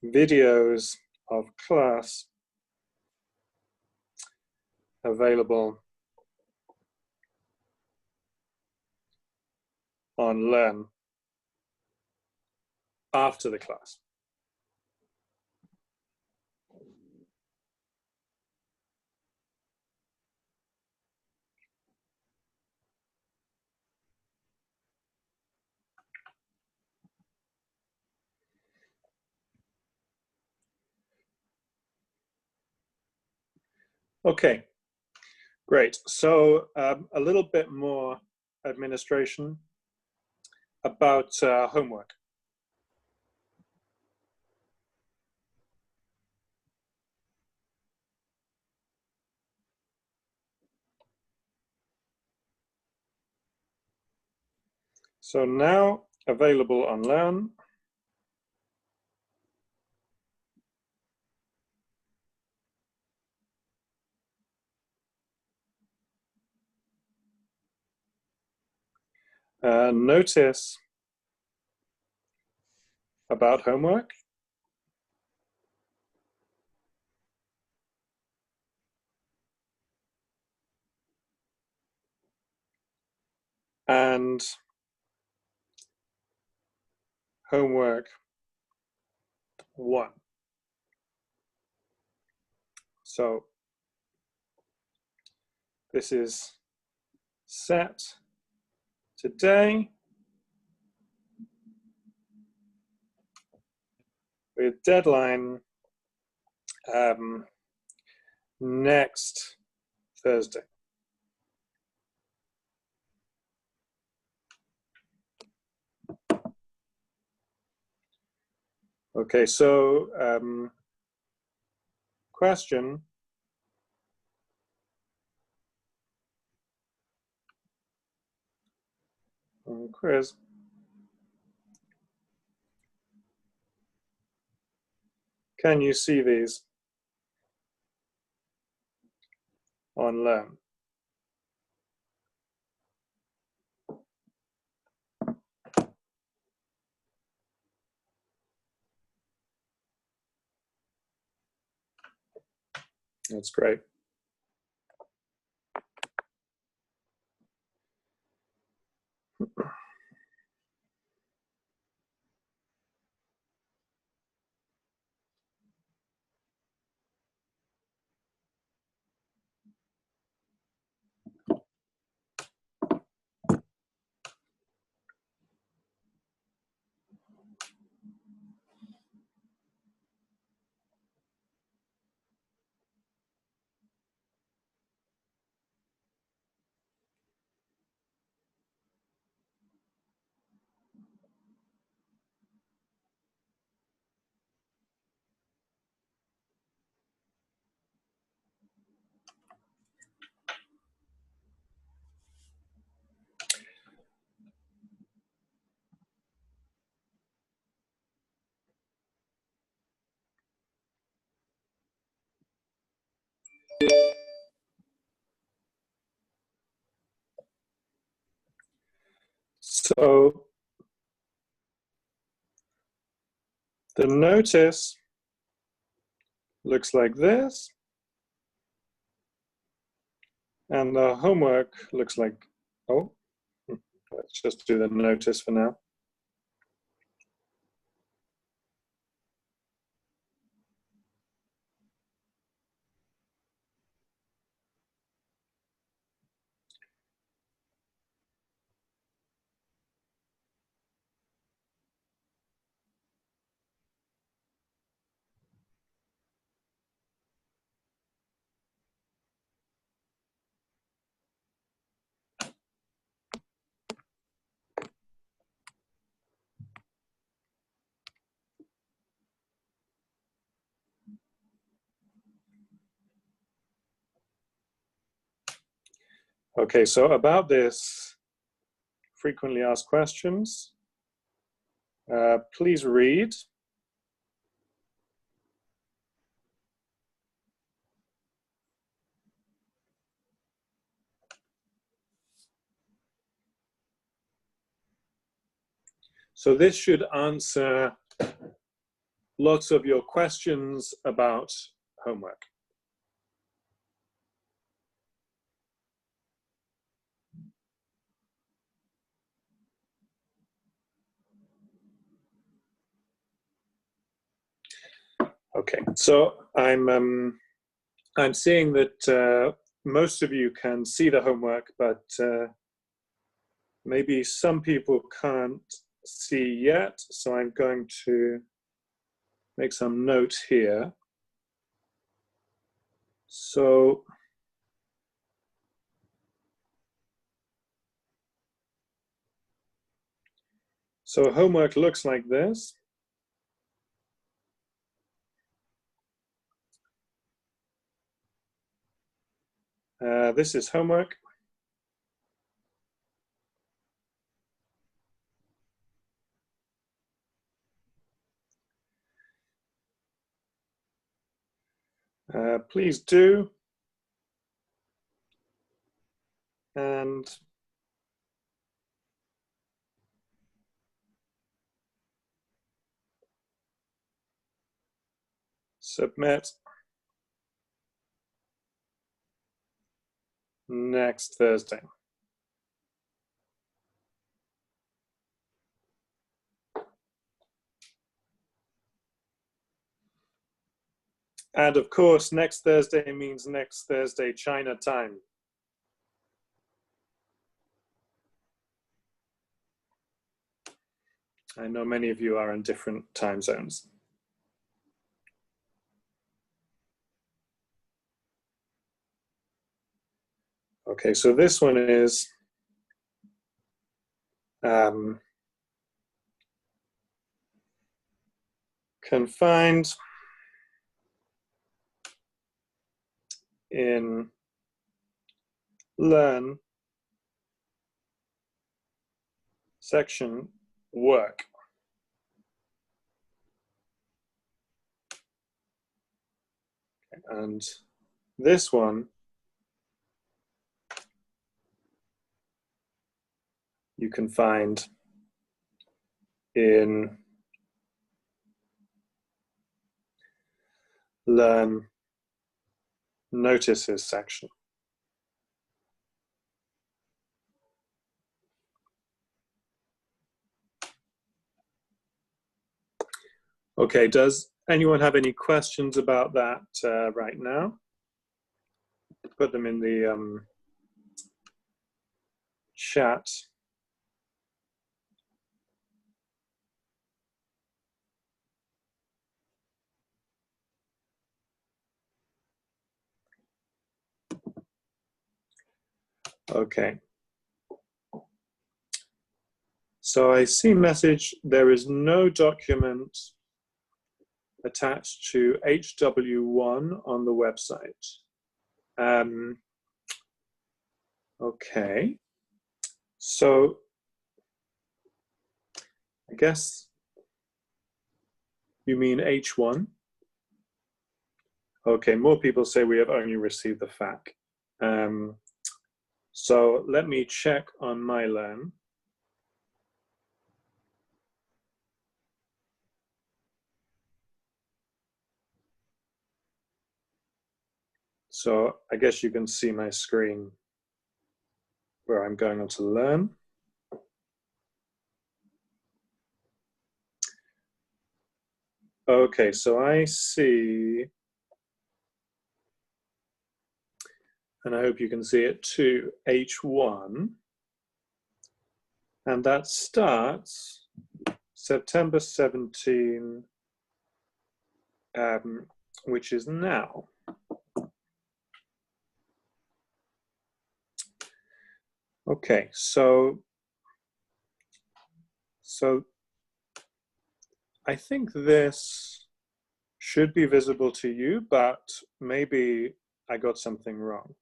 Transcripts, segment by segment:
videos of class available on Learn after the class. Okay, great. So a little bit more administration about homework. So now available on Learn. Notice about homework. And homework 1. So this is set today with deadline next Thursday. Okay, so question. Quiz. Can you see these on Learn? That's great. So the notice looks like this, and the homework looks like, oh, let's just do the notice for now. Okay, so about this frequently asked questions, please read. So this should answer lots of your questions about homework. Okay, so I'm seeing that most of you can see the homework, but maybe some people can't see yet. So I'm going to make some notes here. So homework looks like this. This is homework. Please do. And submit next Thursday. And of course, next Thursday means next Thursday, China time. I know many of you are in different time zones. Okay, so this one is confined in learn section work. And this one you can find in learn notices section. Okay, does anyone have any questions about that right now? Put them in the chat. Okay. So I see message, there is no document attached to HW1 on the website. Okay. So I guess you mean H1. Okay, more people say we have only received the FAQ. So let me check on my learn. So I guess you can see my screen where I'm going on to learn. Okay, so I see, and I hope you can see it too, H1. And that starts September 17, which is now. Okay, so I think this should be visible to you, but maybe I got something wrong.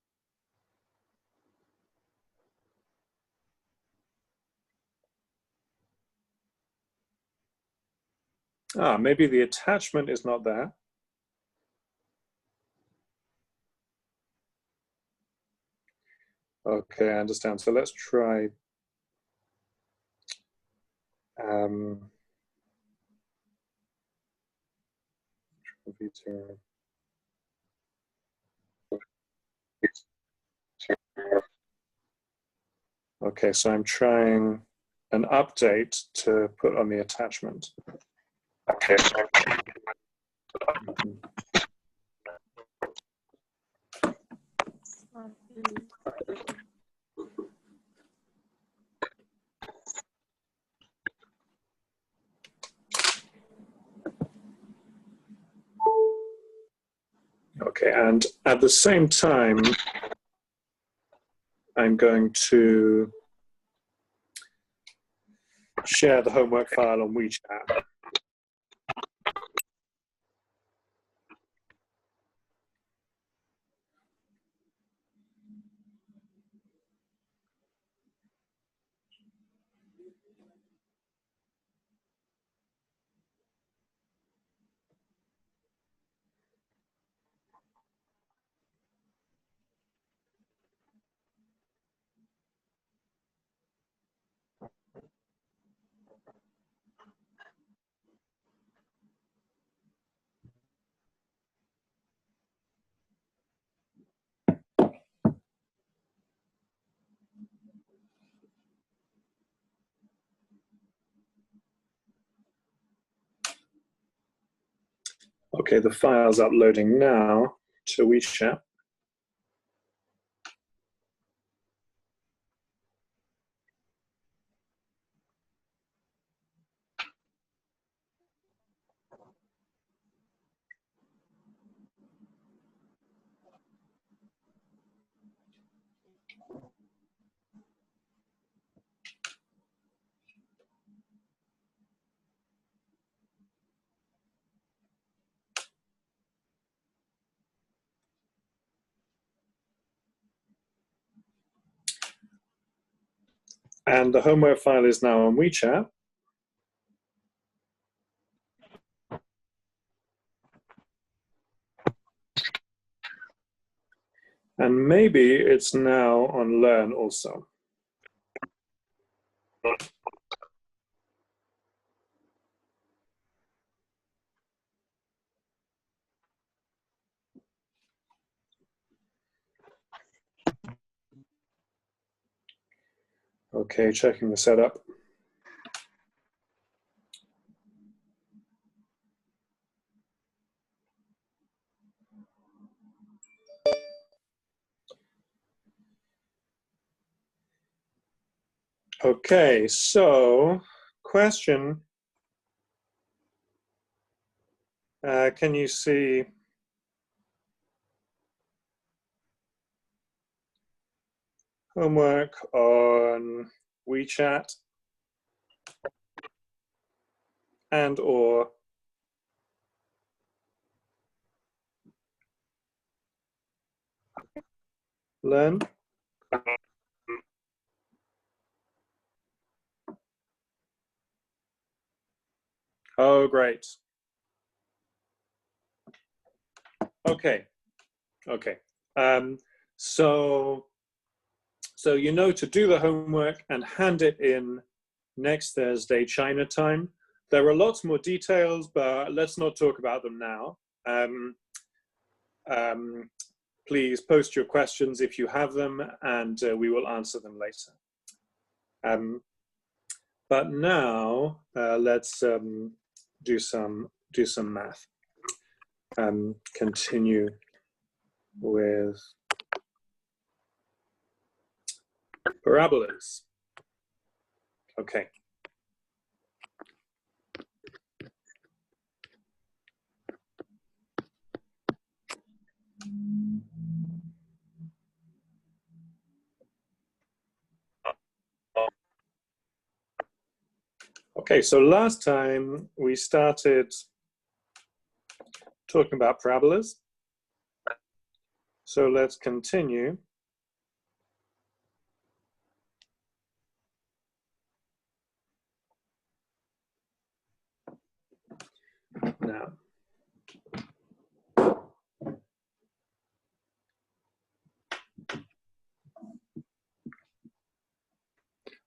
Maybe the attachment is not there. Okay, I understand. So let's try. V0. Okay, so I'm trying an update to put on the attachment. Okay. Okay, and at the same time, I'm going to share the homework file on WeChat. Okay, the file's uploading now to WeChat. And the homework file is now on WeChat. And maybe it's now on Learn also. Okay, checking the setup. Okay, so question. Can you see homework on WeChat and or Learn? Oh, great. Okay, okay. So you know to do the homework and hand it in next Thursday, China time. There are lots more details, but let's not talk about them now. Please post your questions if you have them, and we will answer them later. But now let's do some math. Continue with parabolas. Okay. Okay, so last time we started talking about parabolas. So let's continue. Now,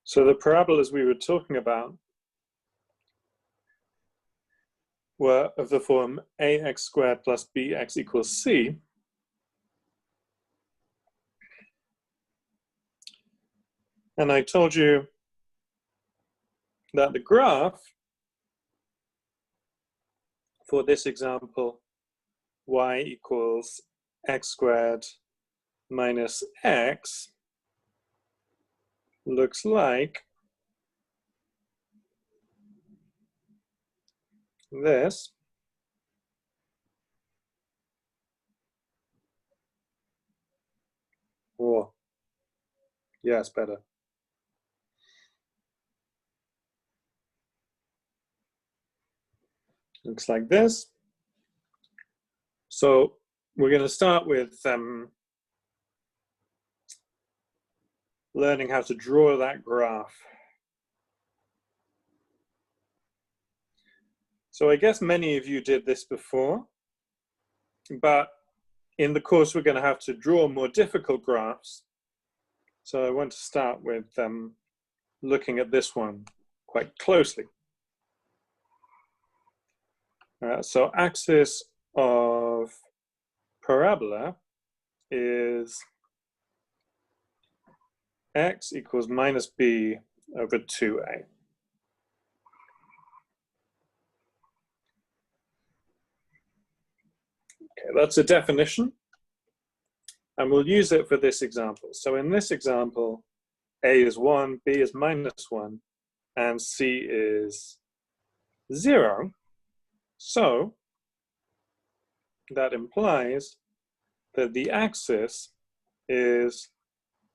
so the parabolas we were talking about were of the form ax squared plus bx equals c, and I told you that the graph for this example, y equals x squared minus x, looks like this. Oh, yeah, it's better. Looks like this. So we're going to start with learning how to draw that graph. So I guess many of you did this before, but in the course we're going to have to draw more difficult graphs. So I want to start with looking at this one quite closely. So axis of parabola is x equals minus b over 2a. Okay, that's a definition, and we'll use it for this example. So in this example, a is 1, b is minus 1, and c is 0. So that implies that the axis is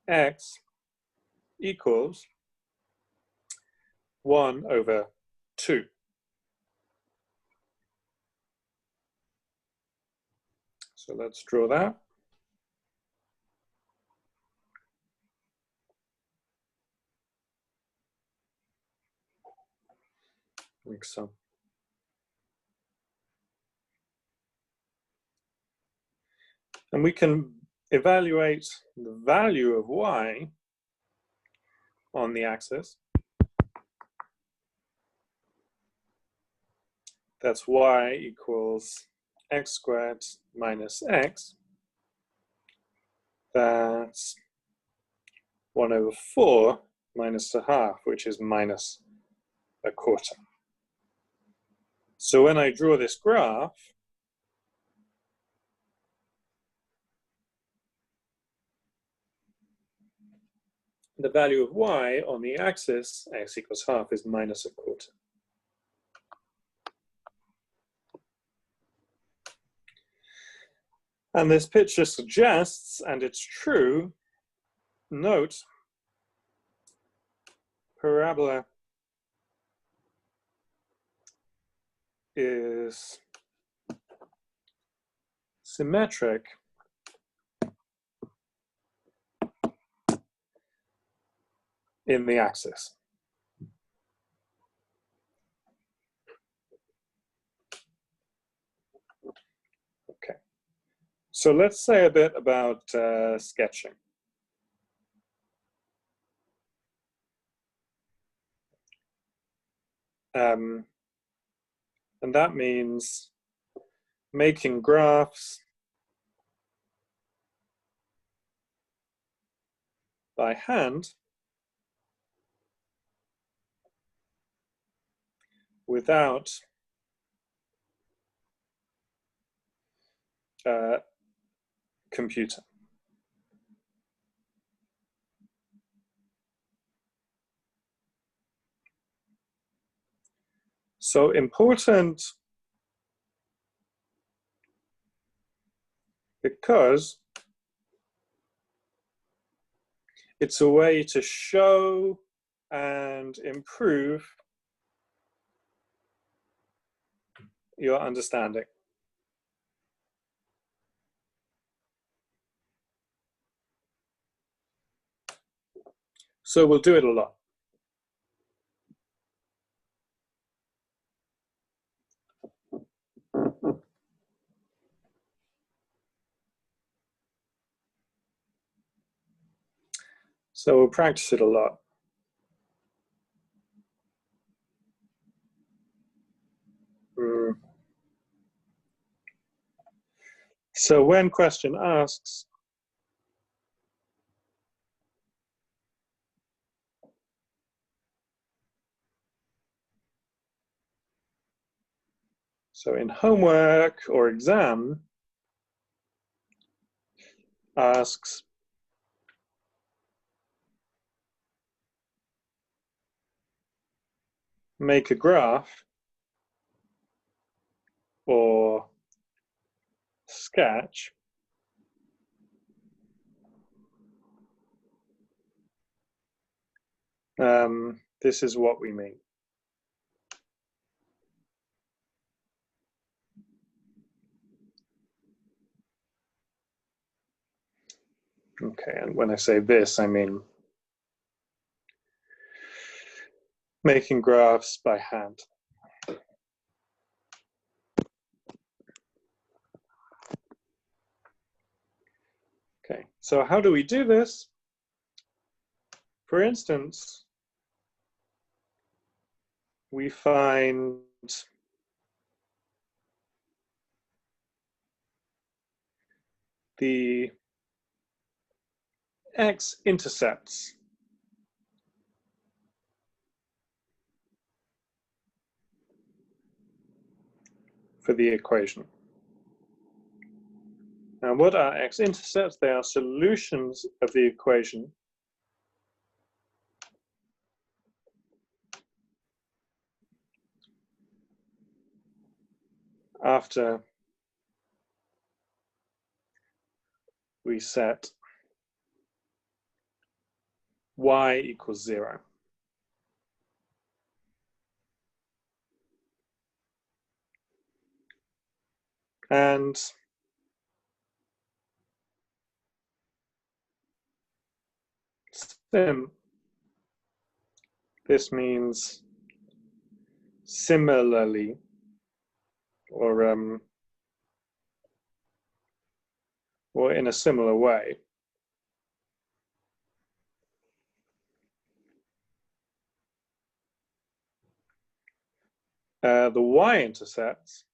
x equals 1 over 2. So let's draw that. Like so. And we can evaluate the value of y on the axis. That's y equals x squared minus x. That's 1 over 4 minus a half, which is minus a quarter. So when I draw this graph, the value of y on the axis, x equals half, is minus a quarter. And this picture suggests, and it's true, note, parabola is symmetric in the axis. Okay, so let's say a bit about sketching. And that means making graphs by hand without computer. So important because it's a way to show and improve your understanding. So we'll do it a lot. So we'll practice it a lot. So when question asks, so in homework or exam, asks make a graph or sketch, this is what we mean. Okay, and when I say this, I mean making graphs by hand. Okay, so how do we do this? For instance, we find the x-intercepts for the equation. Now, what are x-intercepts? They are solutions of the equation after we set y equals 0. And sim, this means similarly, or in a similar way. The y-intercepts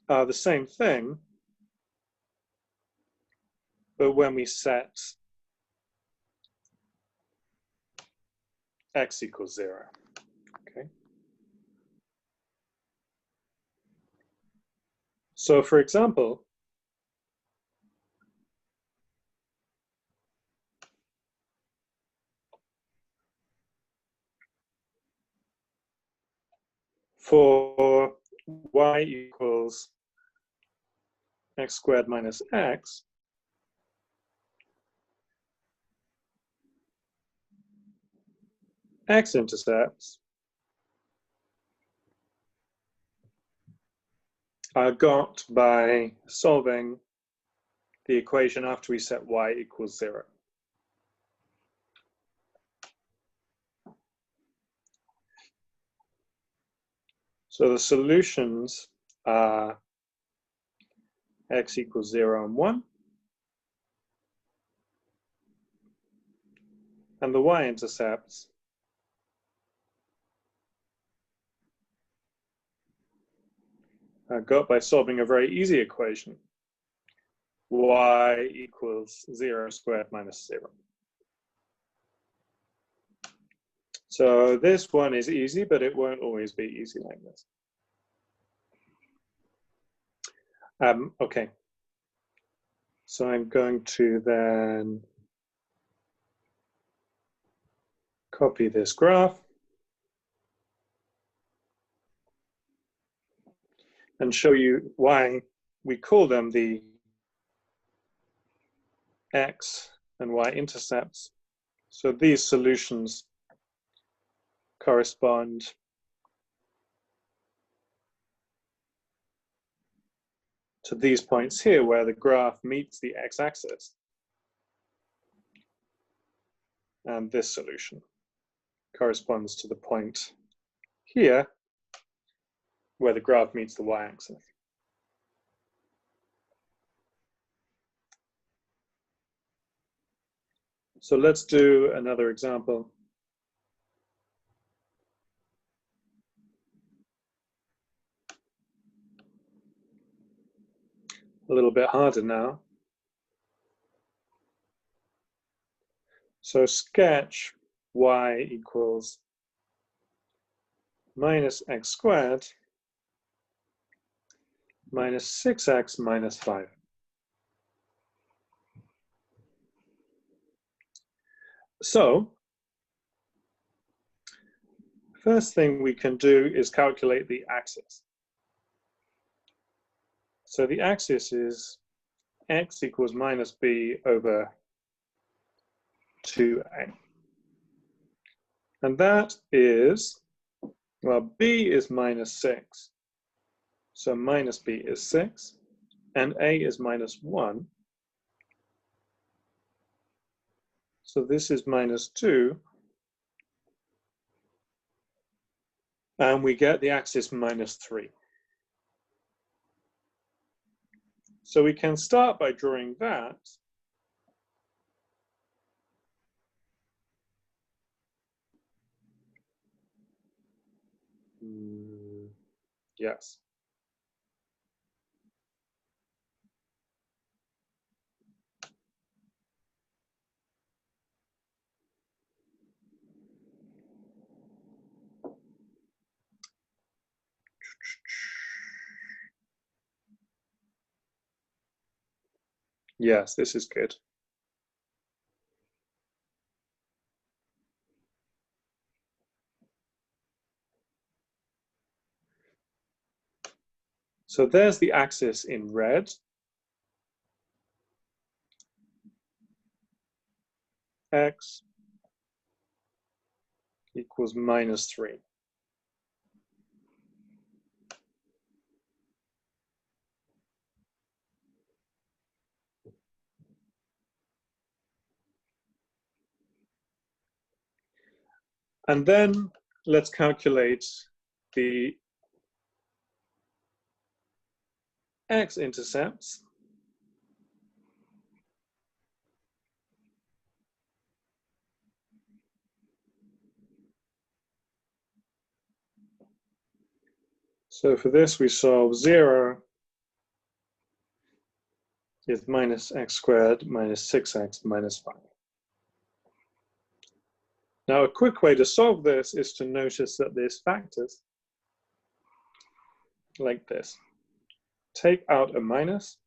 are the same thing, but when we set x equals 0. Okay. So for example, for y equals x squared minus x, x-intercepts are got by solving the equation after we set y equals 0. So the solutions are x equals 0 and 1, and the y-intercepts are got by solving a very easy equation, y equals 0 squared minus 0. So this one is easy, but it won't always be easy like this. Okay, so I'm going to then copy this graph and show you why we call them the x and y-intercepts. So these solutions correspond to these points here where the graph meets the x-axis. And this solution corresponds to the point here where the graph meets the y-axis. So let's do another example. a little bit harder now. So sketch y equals minus x squared minus 6x minus 5. So first thing we can do is calculate the axis. So the axis is x equals minus b over 2a. And that is, well, b is minus 6. So minus b is 6. And a is minus 1. So this is minus 2. And we get the axis minus 3. So we can start by drawing that. Yes. Yes, this is good. So there's the axis in red. X equals minus 3. And then let's calculate the x-intercepts. So for this, we solve 0 is minus x squared minus 6x minus 5. Now, a quick way to solve this is to notice that there's factors like this. Take out a minus,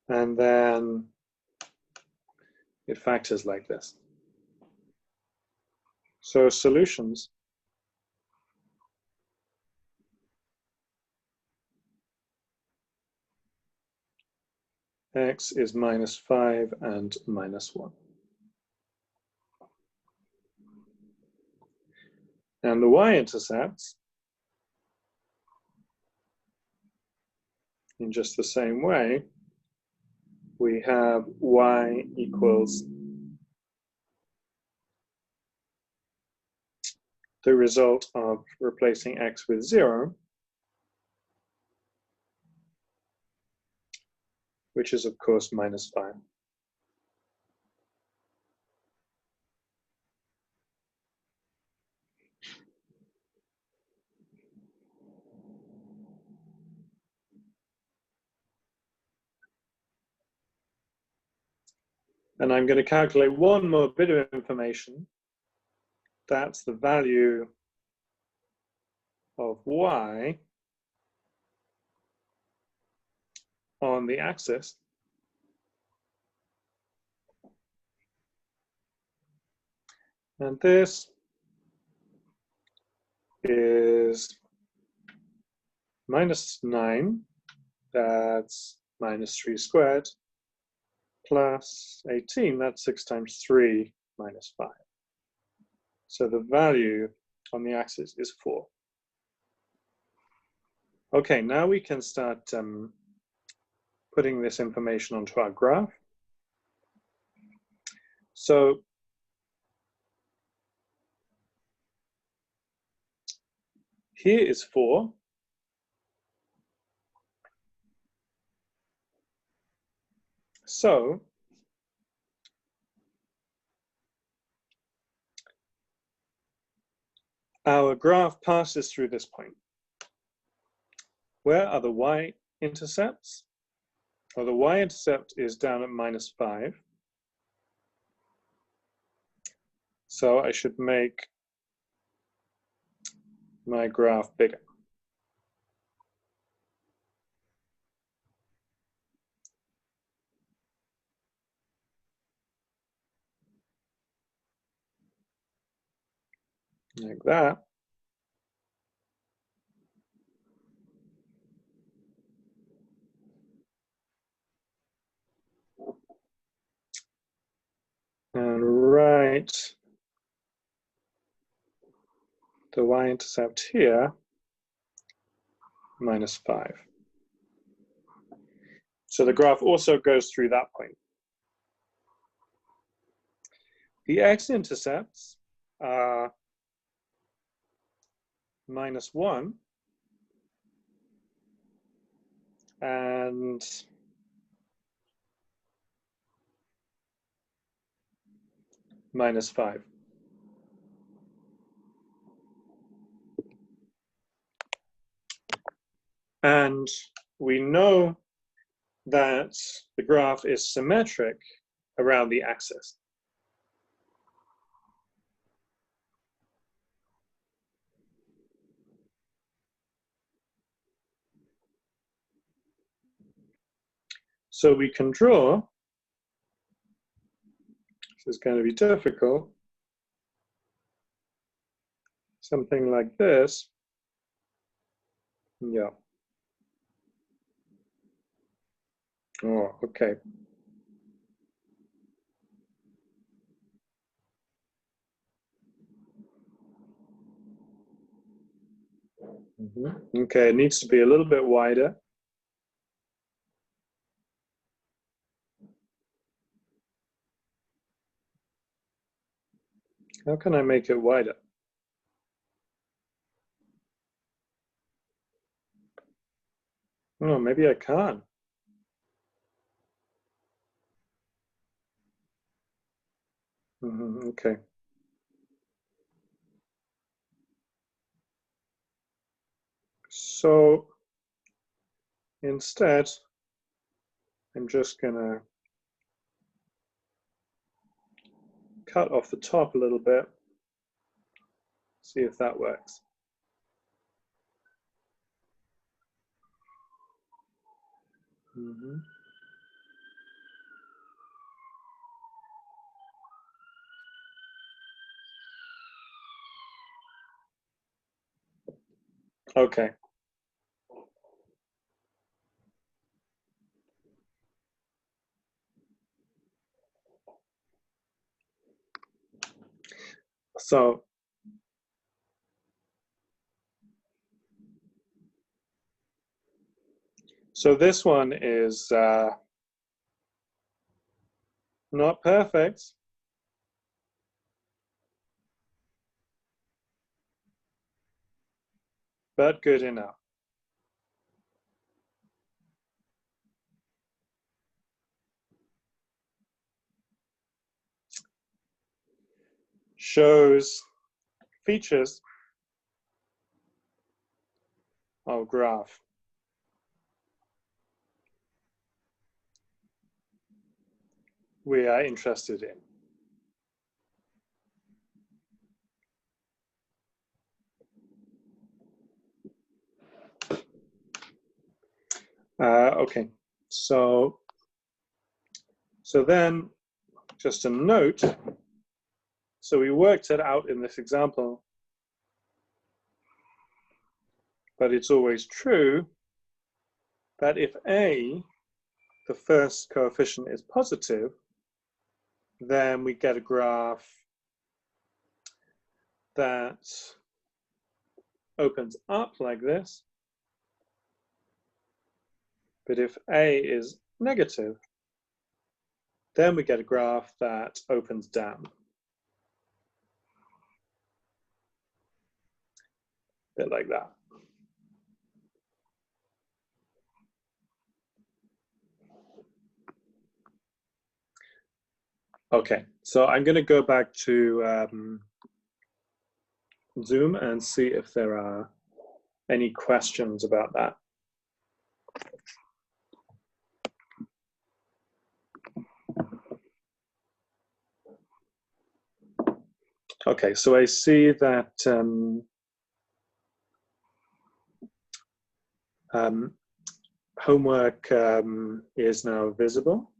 and then it factors like this. So solutions. X is minus 5 and minus 1. And the y-intercepts, in just the same way, we have y equals the result of replacing x with 0, which is, of course, minus 5. And I'm going to calculate one more bit of information. That's the value of y on the axis. And this is minus 9, that's minus 3 squared, plus 18, that's 6 times 3 minus 5. So the value on the axis is 4. Okay, now we can start putting this information onto our graph. So here is 4. So our graph passes through this point. where are the y-intercepts? Well, the y-intercept is down at -5. So I should make my graph bigger. Like that. And write the y-intercept here, -5. So the graph also goes through that point. The x-intercepts are -1 and -5. And we know that the graph is symmetric around the axis. So we can draw, this is going to be difficult, something like this. Yeah. Oh, okay. Okay, it needs to be a little bit wider. How can I make it wider? Oh, maybe I can't. Okay. So instead, I'm just gonna cut off the top a little bit, see if that works. Okay. So this one is not perfect, but good enough. Shows features of graph. We are interested in. Okay, so then just a note. So we worked it out in this example, but it's always true that if A, the first coefficient, is positive, then we get a graph that opens up like this. But if A is negative, then we get a graph that opens down. A bit like that. Okay, so I'm going to go back to Zoom and see if there are any questions about that. Okay, so I see that homework is now visible.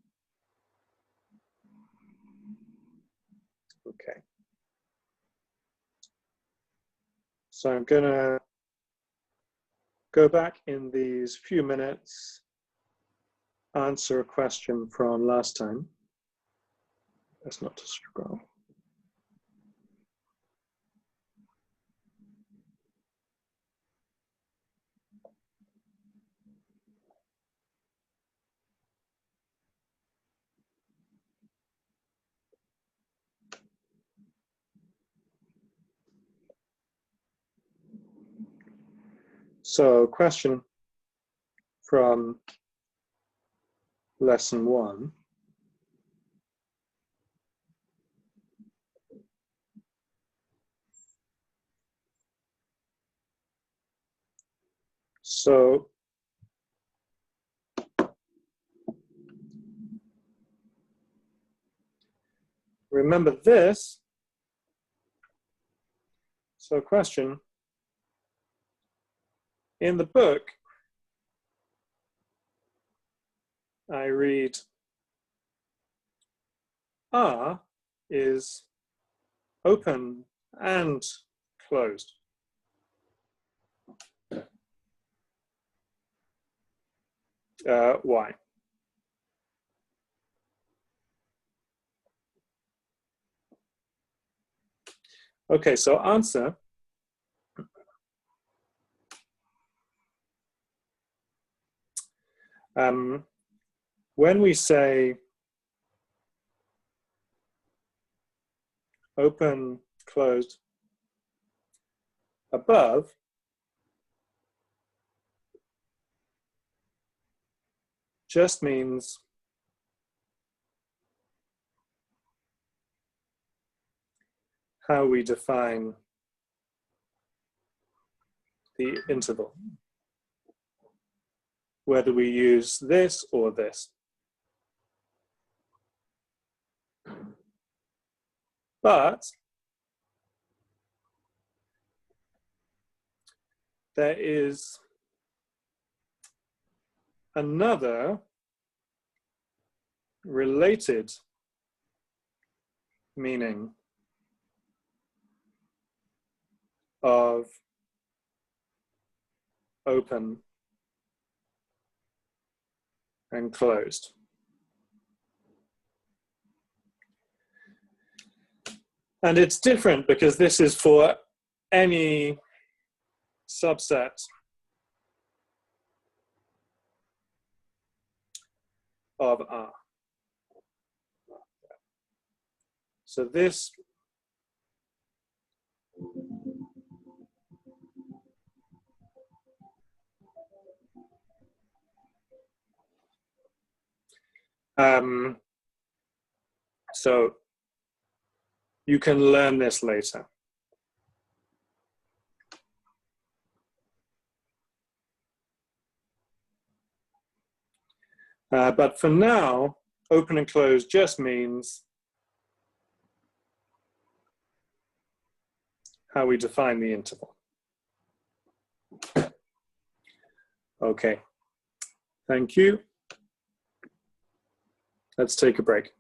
Okay. So I'm gonna go back in these few minutes, answer a question from last time. That's not to scroll. So question from lesson 1. So remember this. So question, in the book, I read R is open and closed. Why? Okay, so answer. When we say open, closed, above, just means how we define the interval, whether we use this or this. But there is another related meaning of open and closed. And it's different because this is for any subset of R. So this so you can learn this later. But for now, open and close just means how we define the interval. Okay, thank you. Let's take a break.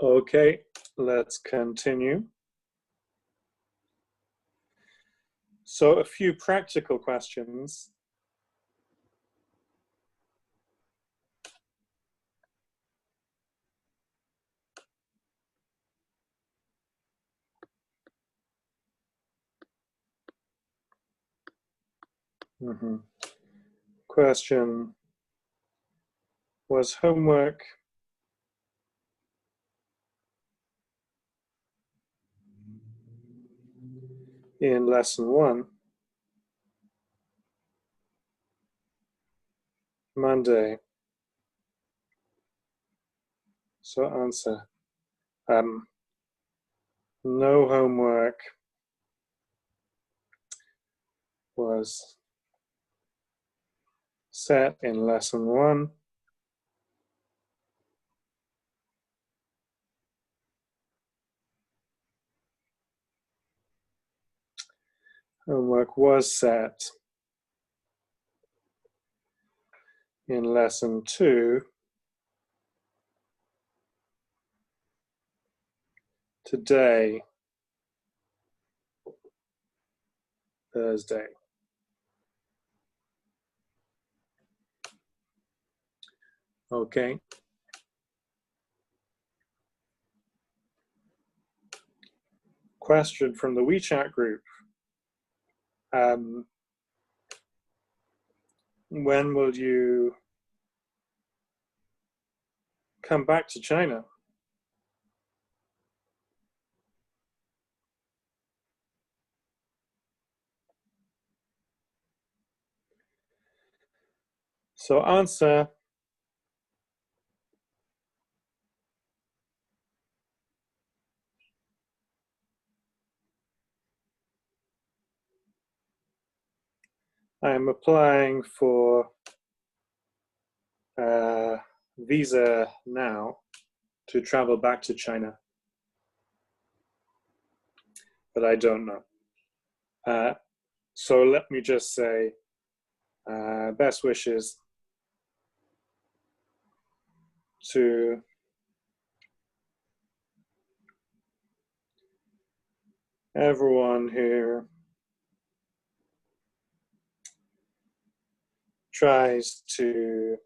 Okay, let's continue. So a few practical questions. Question: was homework in lesson 1 Monday? So answer, no homework was set in lesson 1. Homework was set in lesson 2 today, Thursday. Okay. Question from the WeChat group. When will you come back to China? So answer, I am applying for a visa now to travel back to China, but I don't know. So let me just say, best wishes to everyone who tries to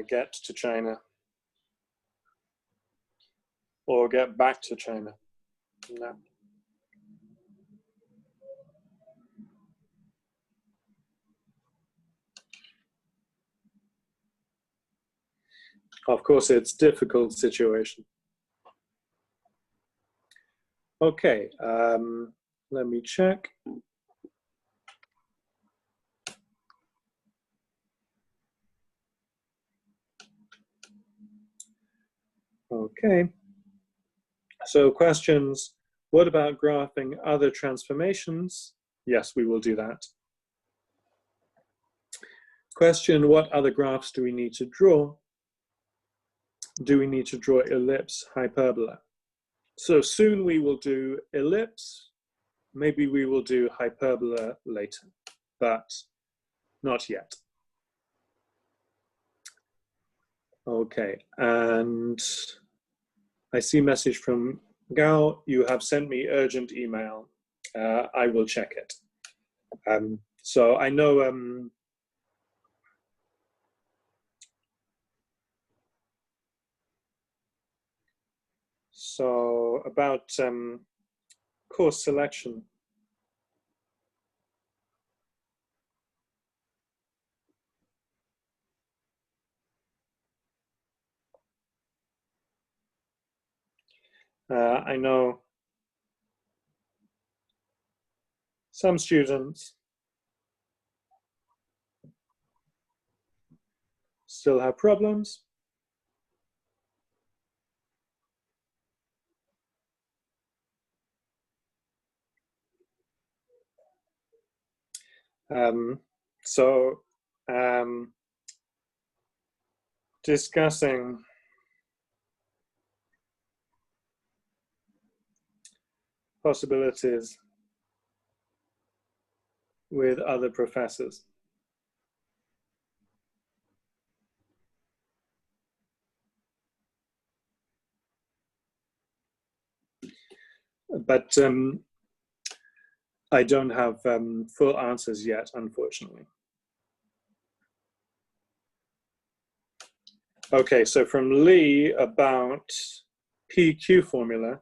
get to China or get back to China. No. Of course, it's a difficult situation. Okay, let me check. Okay, so questions, what about graphing other transformations? Yes, we will do that. Question, what other graphs do we need to draw? Do we need to draw ellipse, hyperbola? So soon we will do ellipse, maybe we will do hyperbola later, but not yet. Okay, and I see message from Gao, you have sent me urgent email. I will check it. So I know so about course selection. I know some students still have problems. So discussing possibilities with other professors. But I don't have full answers yet, unfortunately. Okay, so from Lee about PQ formula.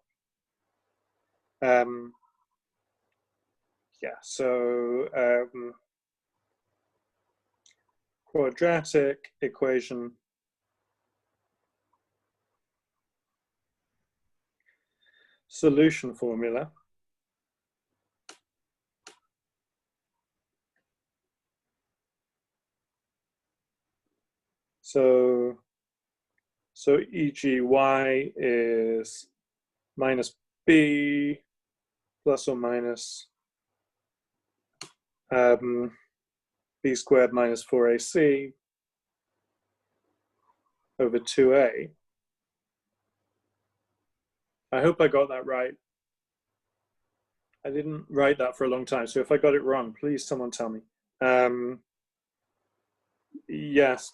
Yeah, so quadratic equation solution formula. So e.g. y is minus b plus or minus b squared minus 4ac over 2a. I hope I got that right. I didn't write that for a long time, so if I got it wrong, please someone tell me. Yes.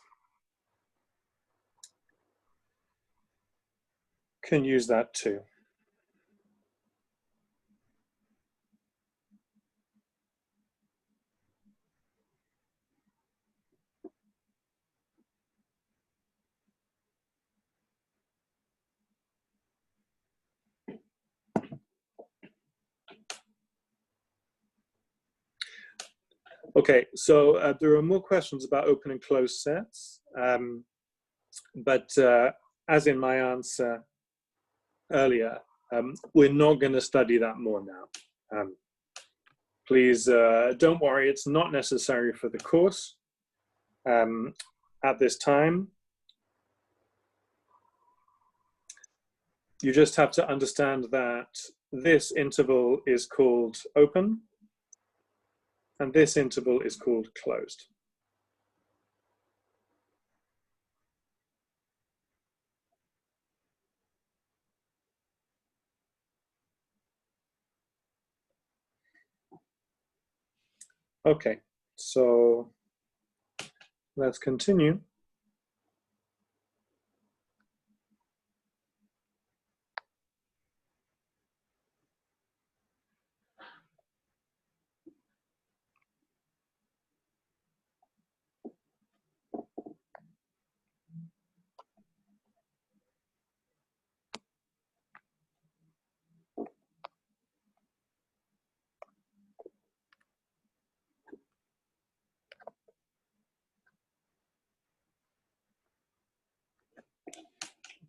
Can use that too. Okay, so there are more questions about open and closed sets, but as in my answer earlier, we're not going to study that more now. Please don't worry, it's not necessary for the course at this time. You just have to understand that this interval is called open, and this interval is called closed. Okay, so let's continue.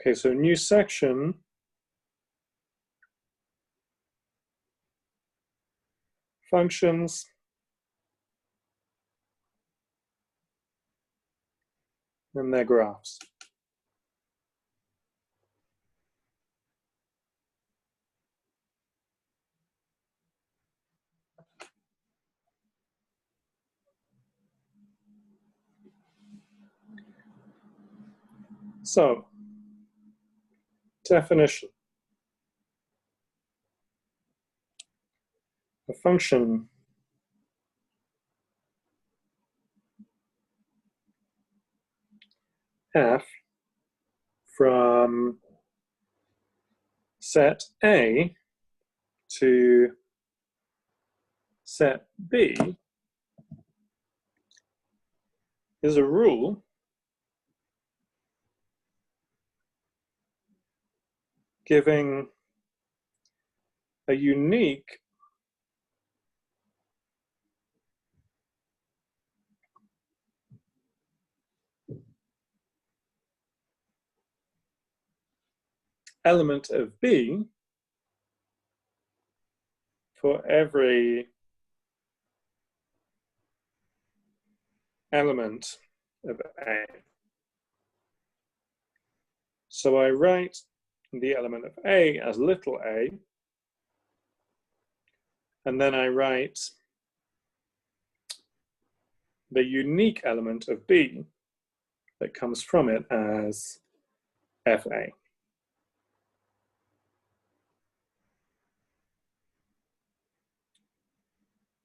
Okay, so new section. Functions. And their graphs. So, definition. A function f from set A to set B is a rule giving a unique element of B for every element of A. So I write the element of A as little a, and then I write the unique element of B that comes from it as FA.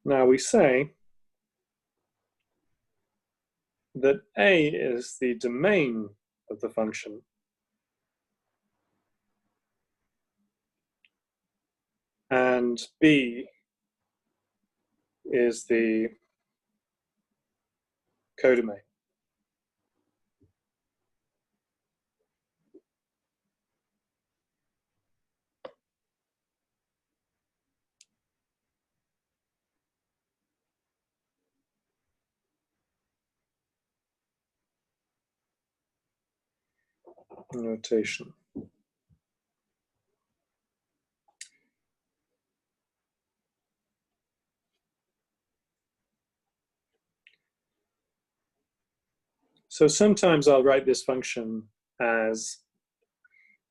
Now we say that A is the domain of the function and B is the codomain. Notation. So sometimes I'll write this function as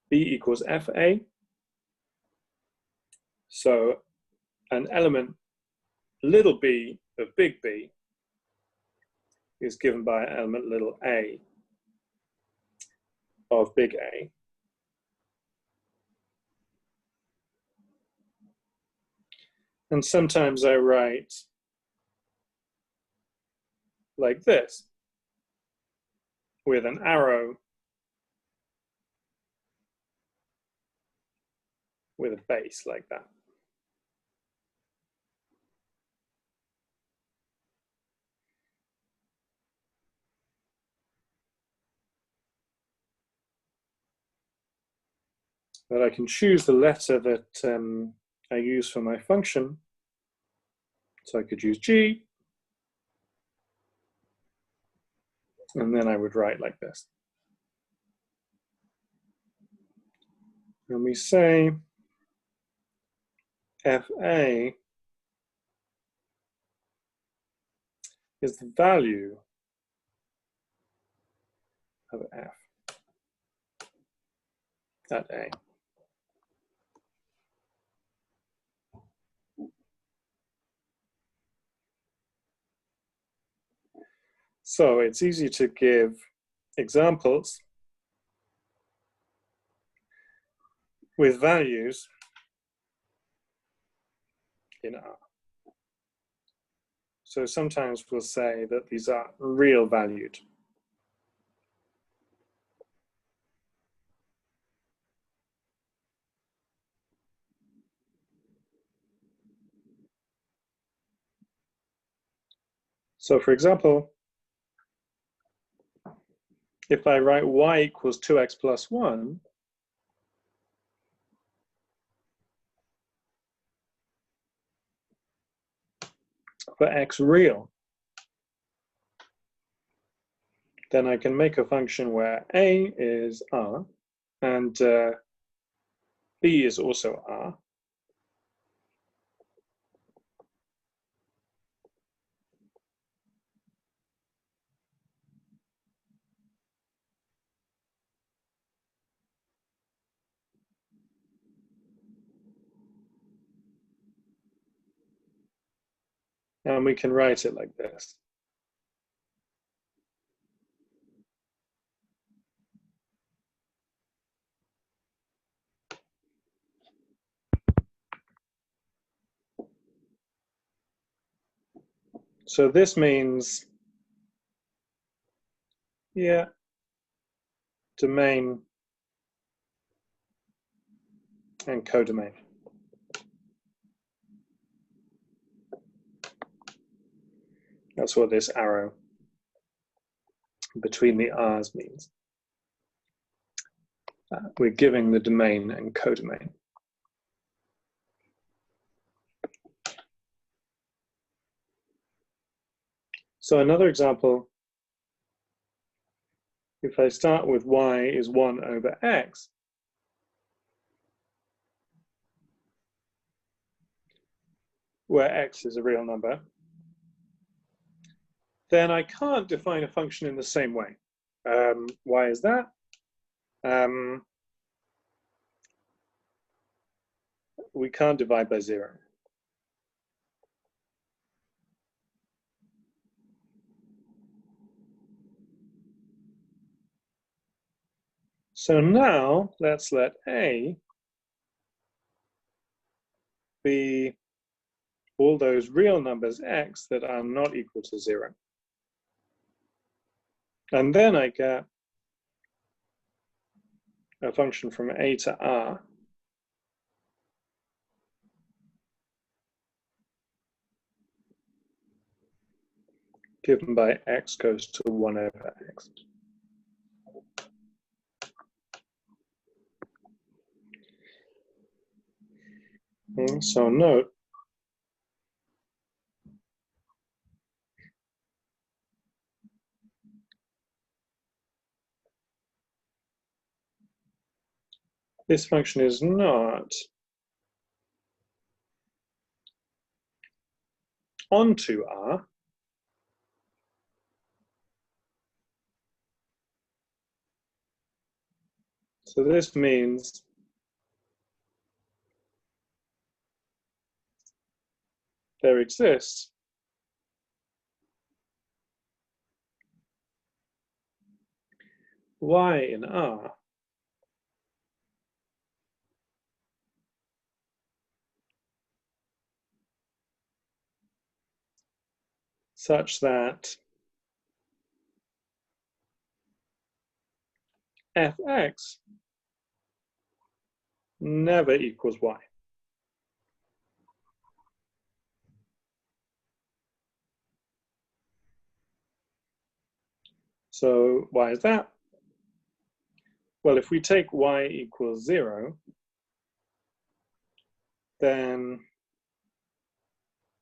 B equals FA. So an element little b of big B is given by an element little a of big A. And sometimes I write like this, with an arrow with a base like that. But I can choose the letter that I use for my function. So I could use G, and then I would write like this. And we say FA is the value of F at A. So it's easy to give examples with values in R. So sometimes we'll say that these are real valued. So for example, if I write y equals 2x plus 1, for x real, then I can make a function where a is R and b is also R. And we can write it like this. So this means, yeah, domain and codomain. That's what this arrow between the R's means. We're giving the domain and codomain. So another example, if I start with y is 1 over x, where x is a real number, then I can't define a function in the same way. Why is that? We can't divide by 0. So now let's let A be all those real numbers x that are not equal to 0. And then I get a function from A to R given by x goes to 1 over x. So note, this function is not onto R, so this means there exists y in R such that fx never equals y. So why is that? Well, if we take y equals 0, then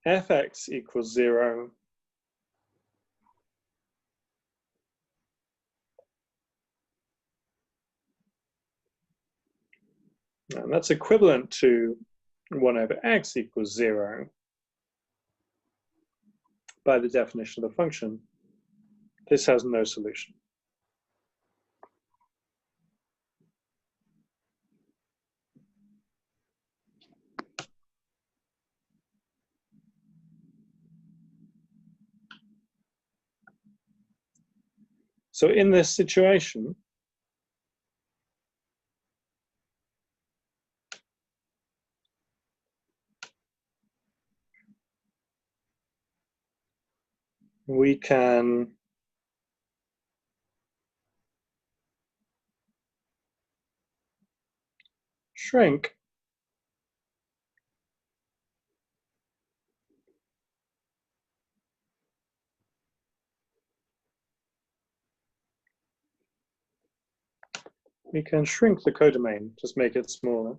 fx equals 0 and that's equivalent to 1 over x equals 0 by the definition of the function. This has no solution. So in this situation, we can shrink the codomain, just make it smaller.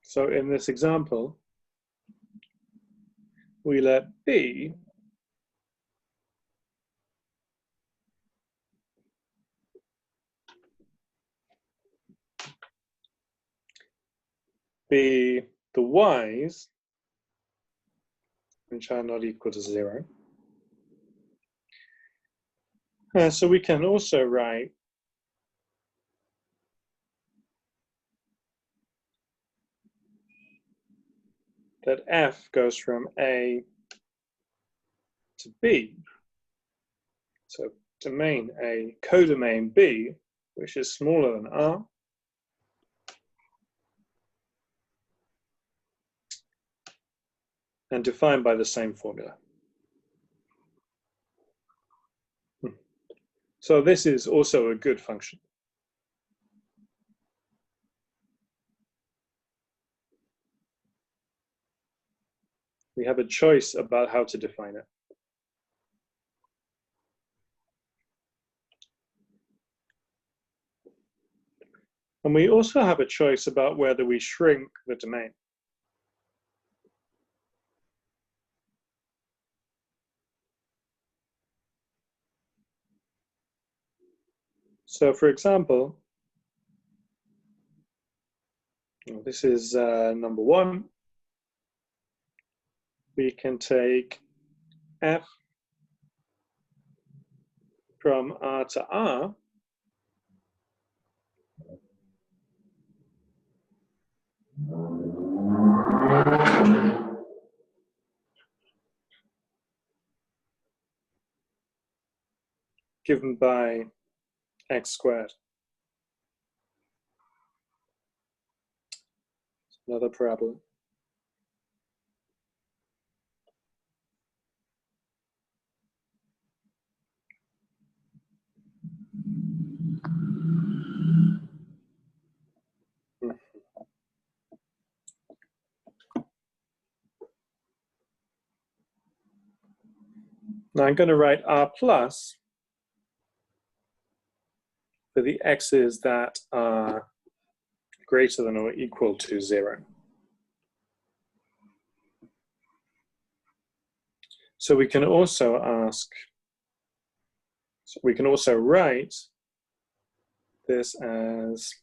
So in this example, we let B be the y's, which are not equal to 0. So we can also write that f goes from A to B. So domain A, codomain B, which is smaller than R. And defined by the same formula. So this is also a good function. We have a choice about how to define it. And we also have a choice about whether we shrink the domain. So for example, this is number 1. We can take f from R to R given by x squared. Another parabola. Now I'm going to write r plus for the x's that are greater than or equal to 0. So we can also write this as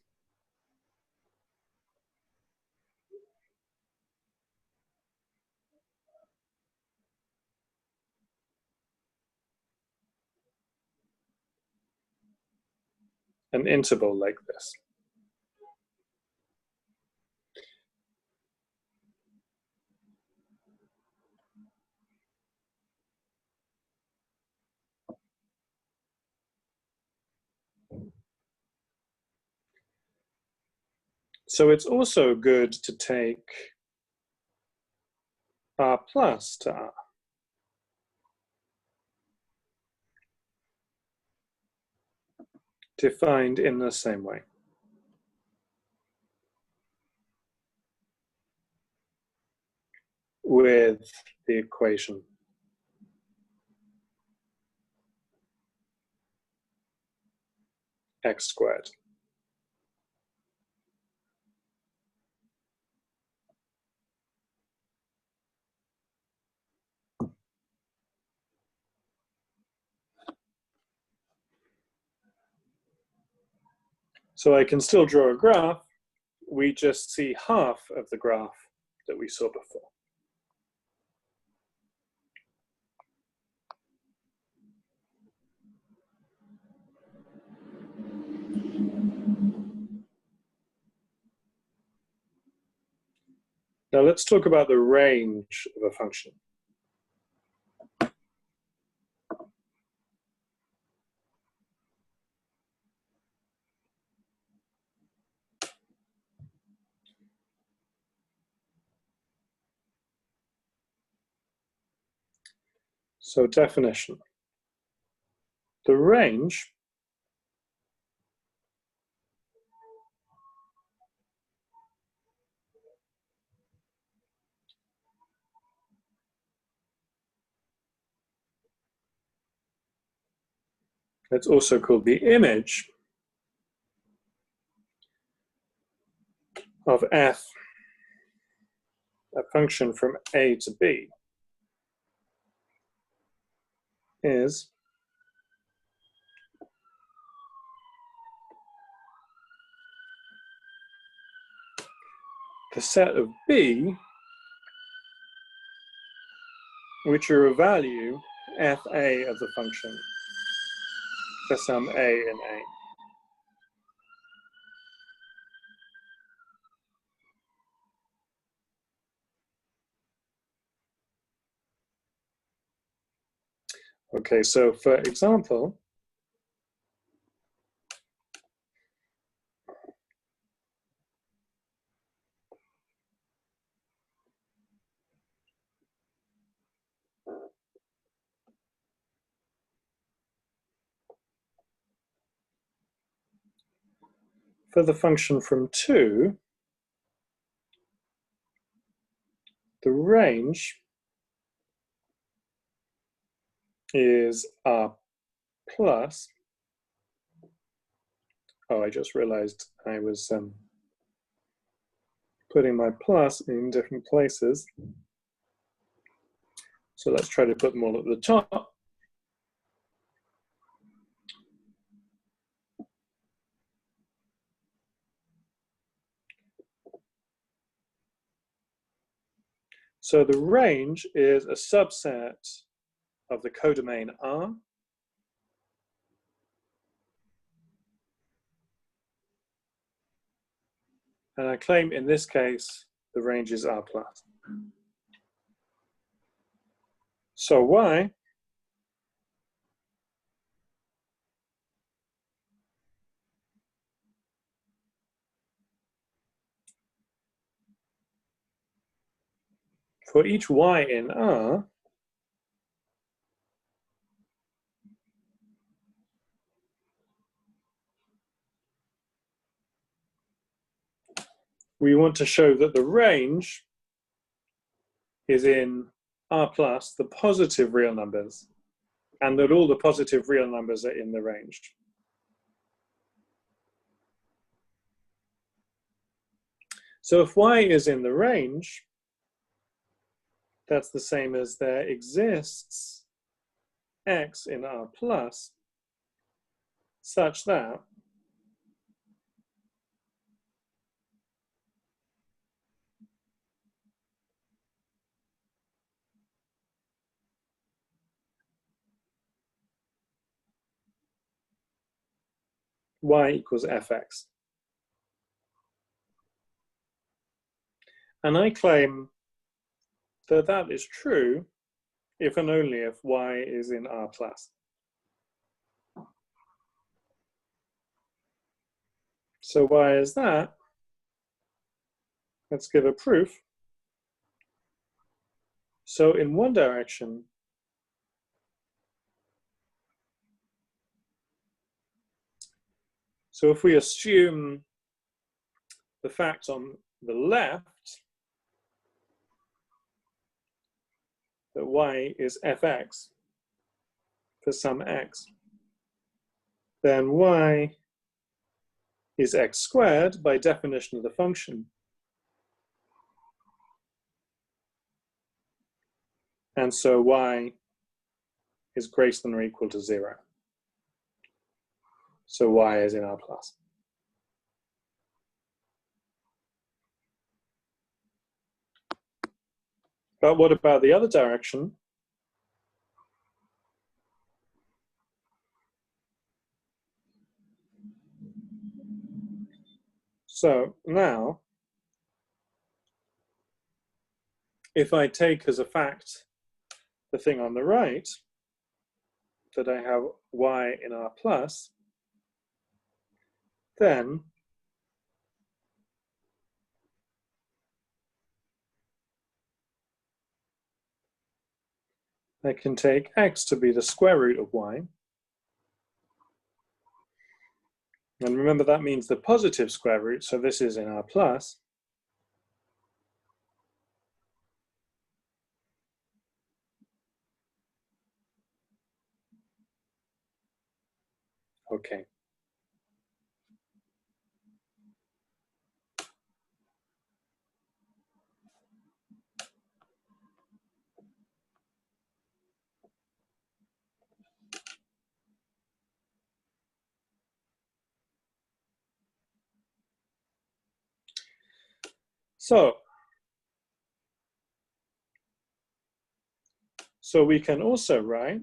an interval like this. So it's also good to take r plus to r. Defined in the same way. With the equation x squared. So I can still draw a graph. We just see half of the graph that we saw before. Now let's talk about the range of a function. So definition. The range it's also called the image of f, a function from a to b, is the set of b which are a value fa of the function for some a in a. Okay, so for example, for the function from 2, the range is r plus. Oh, I just realized I was putting my plus in different places. So let's try to put them all at the top. So the range is a subset of the codomain R. And I claim in this case, the range is R plus. So Y for each y in R, we want to show that the range is in R plus, the positive real numbers, and that all the positive real numbers are in the range. So if y is in the range, that's the same as there exists x in R plus such that y equals fx. And I claim that that is true if and only if y is in R plus. So why is that? Let's give a proof. So in one direction, so if we assume the fact on the left that y is fx for some x, then y is x squared by definition of the function. And so y is greater than or equal to 0. So y is in R plus. But what about the other direction? So now, if I take as a fact the thing on the right, that I have y in R plus, then I can take x to be the square root of y. And remember, that means the positive square root, so this is in R plus. Okay. So we can also write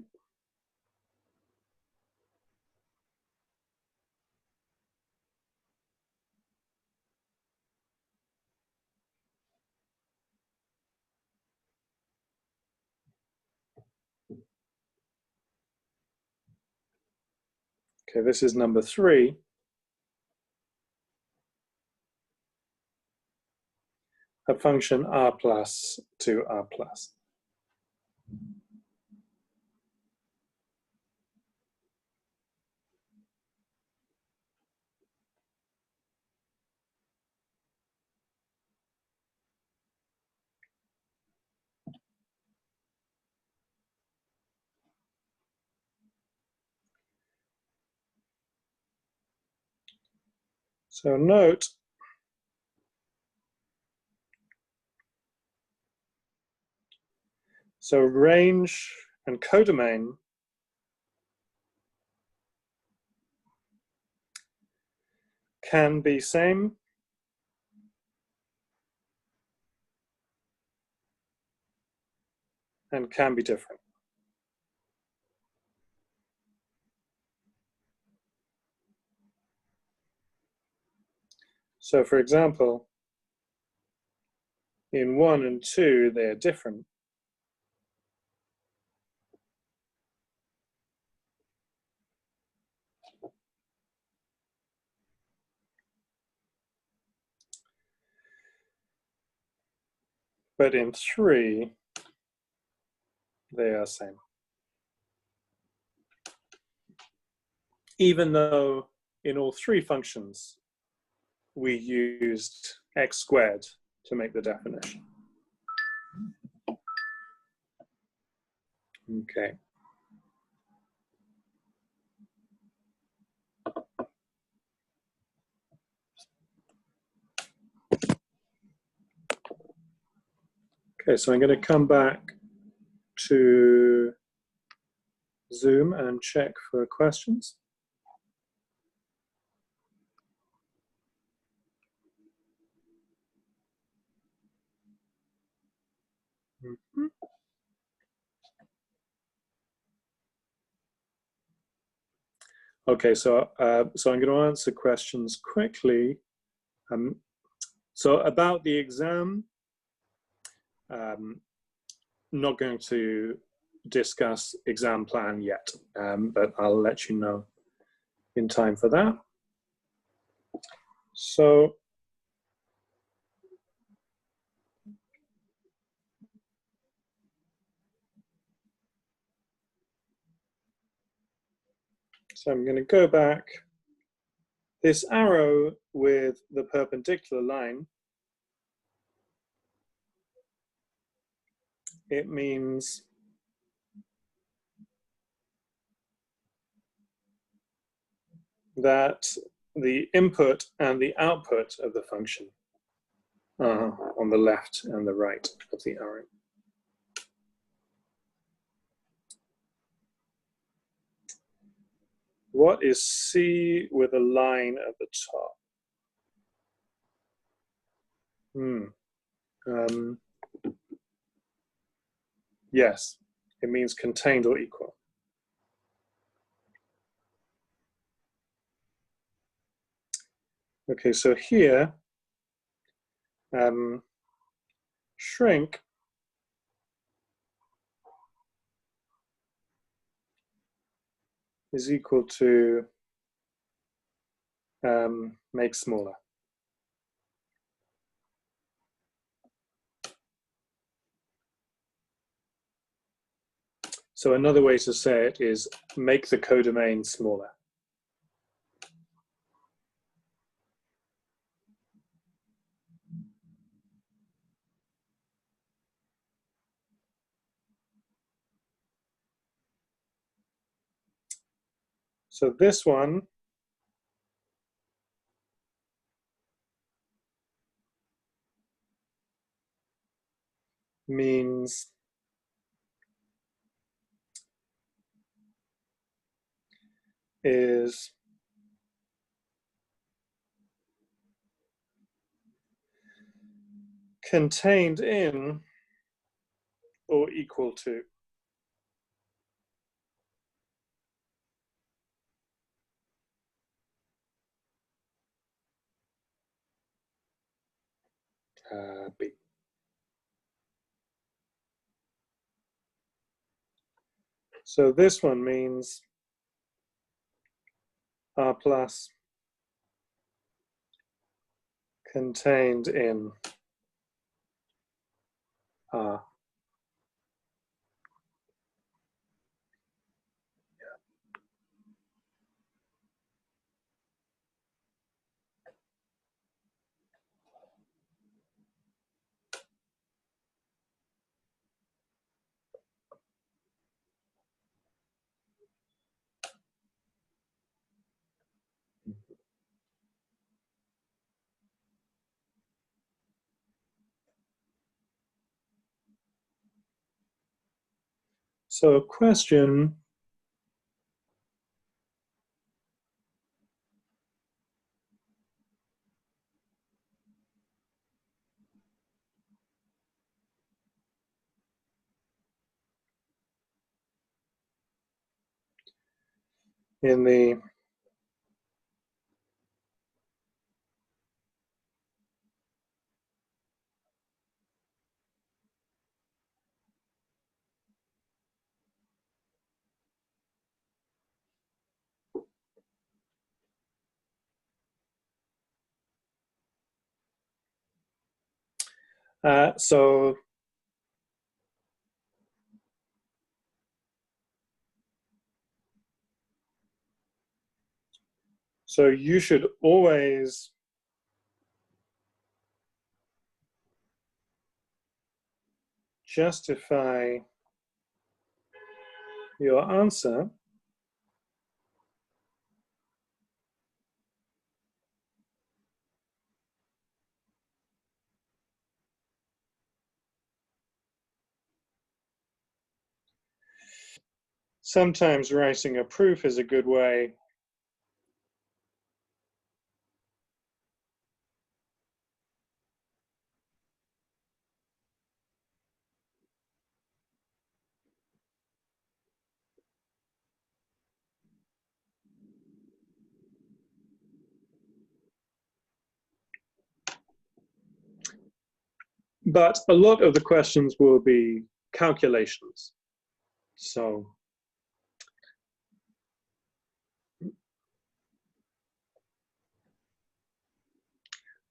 okay, this is number 3. A function R plus to R plus. So note, so range and codomain can be same and can be different. So for example, in 1 and 2, they are different. but in 3, they are same. Even though in all 3 functions, we used x squared to make the definition. Okay. Okay, so I'm going to come back to Zoom and check for questions. Mm-hmm. Okay, so I'm going to answer questions quickly. So about the exam, not going to discuss exam plan yet, but I'll let you know in time for that. So I'm going to go back. This arrow with the perpendicular line, it means that the input and the output of the function are on the left and the right of the arrow. What is C with a line at the top? Yes, it means contained or equal. Okay, so here, shrink is equal to make smaller. So another way to say it is make the codomain smaller. So this one means is contained in or equal to. B. So this one means R plus contained in R. So a question in the so So you should always justify your answer sometimes writing a proof is a good way but a lot of the questions will be calculations. So,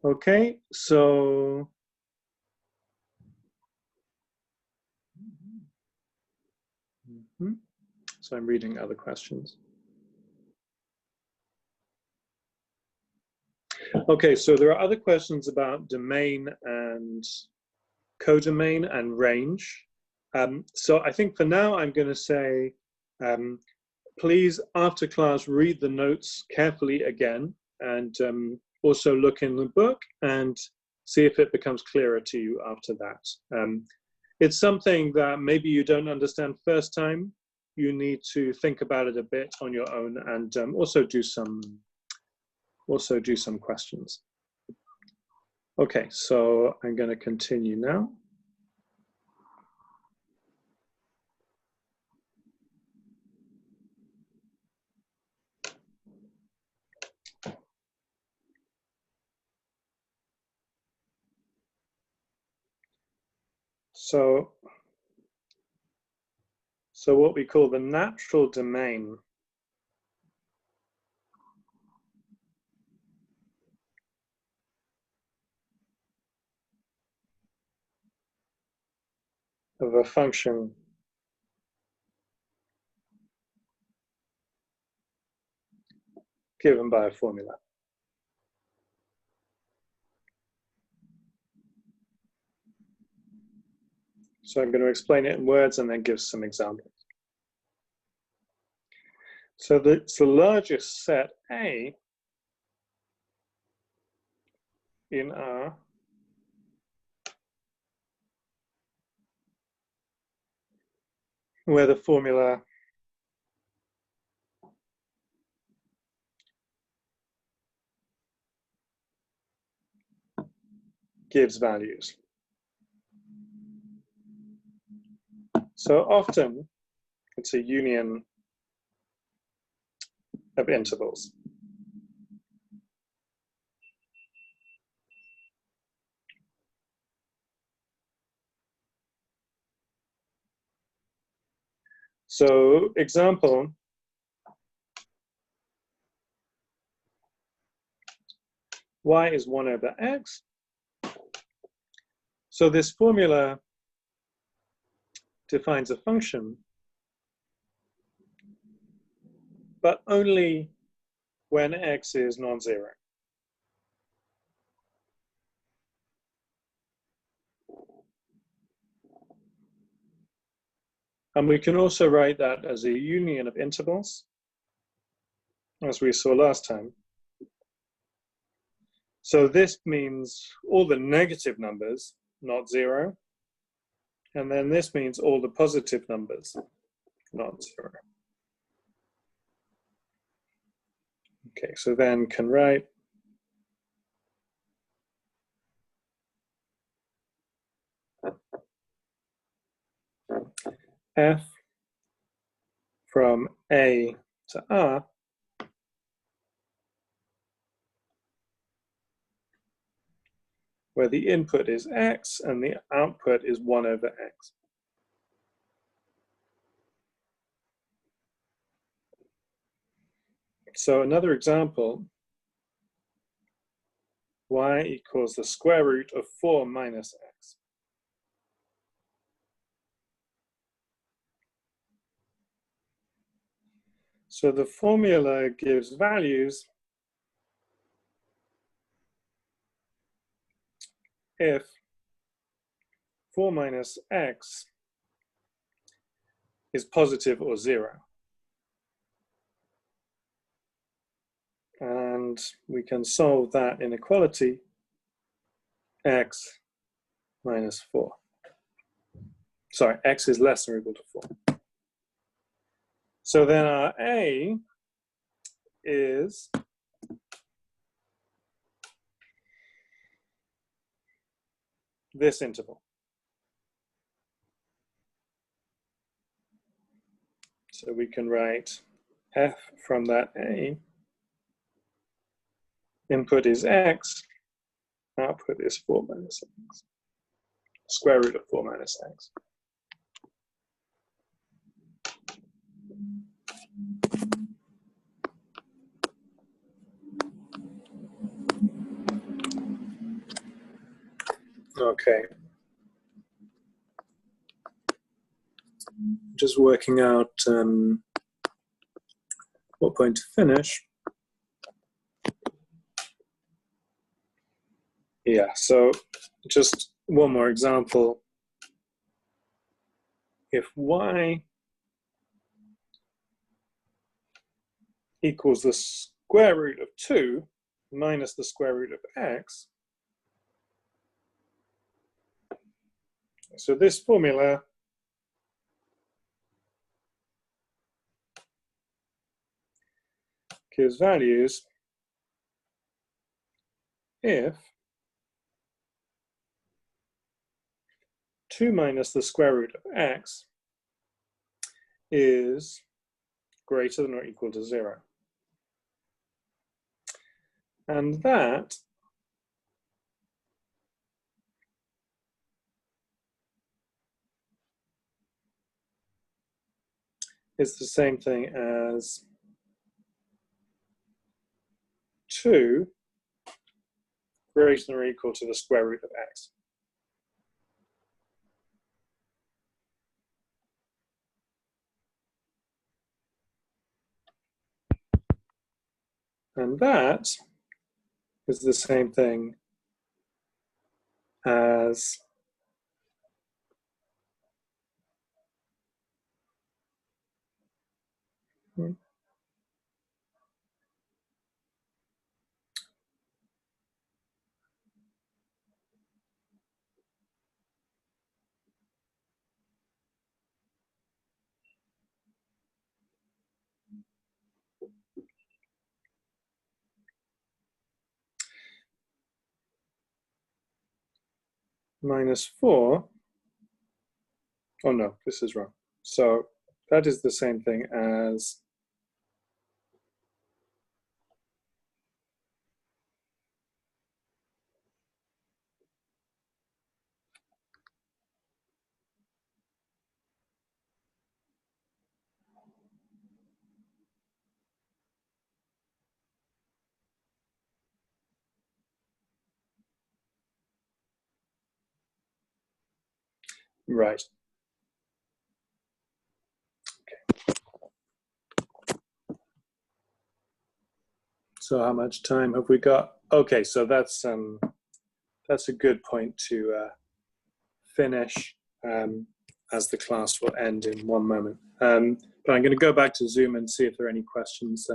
okay, so so I'm reading other questions. Okay, so there are other questions about domain and codomain and range. So I think for now I'm going to say, please after class read the notes carefully again, and also look in the book and see if it becomes clearer to you after that. It's something that maybe you don't understand first time. You need to think about it a bit on your own, and also do some questions. Okay, so I'm going to continue now. So what we call the natural domain of a function given by a formula. So I'm going to explain it in words and then give some examples. So it's the largest set A in R where the formula gives values. So often it's a union of intervals. So example, y is 1 over x. So this formula defines a function, but only when x is non-zero. And we can also write that as a union of intervals, as we saw last time. So this means all the negative numbers, not zero. And then this means all the positive numbers, not zero. Okay, so then can write f from A to R where the input is x and the output is 1 over x. So another example, y equals the square root of 4 minus x. So the formula gives values if 4 minus x is positive or 0. And we can solve that inequality, x minus 4. Sorry, x is less than or equal to 4. So then our A is this interval. So we can write f from that A. Input is x, output is 4 minus x. Square root of 4 minus x. Okay. Just working out what point to finish. Yeah, so just one more example. If y equals the square root of 2 minus the square root of x, so this formula gives values if 2 minus the square root of x is greater than or equal to 0. And that is the same thing as 2 greater than or equal to the square root of x. And that is the same thing as minus 4. Oh no, this is wrong. So that is the same thing as right. So how much time have we got? Okay, so that's a good point to finish, as the class will end in one moment. But I'm going to go back to Zoom and see if there are any questions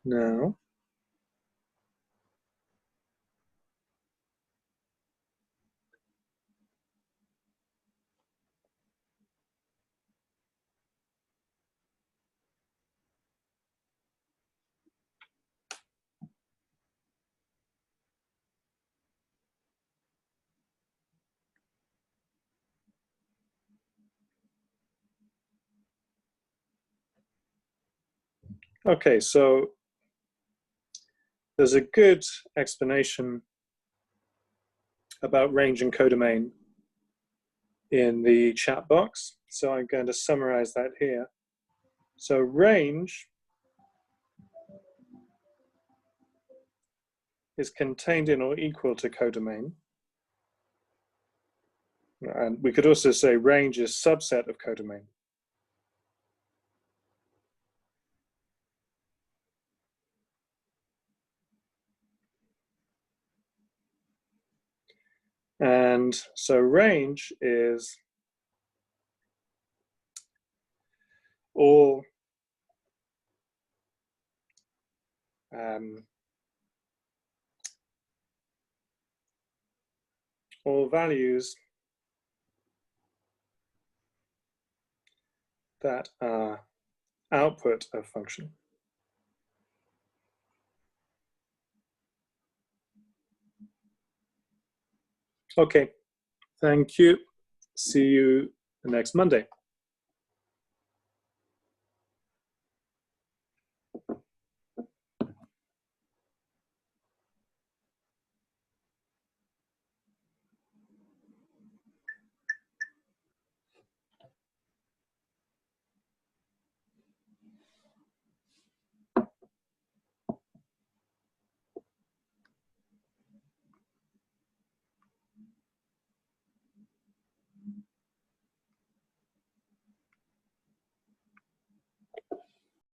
now. Okay, so there's a good explanation about range and codomain in the chat box. So I'm going to summarize that here. So range is contained in or equal to codomain. And we could also say range is subset of codomain. And so range is all values that are output of function. Okay, thank you. See you next Monday.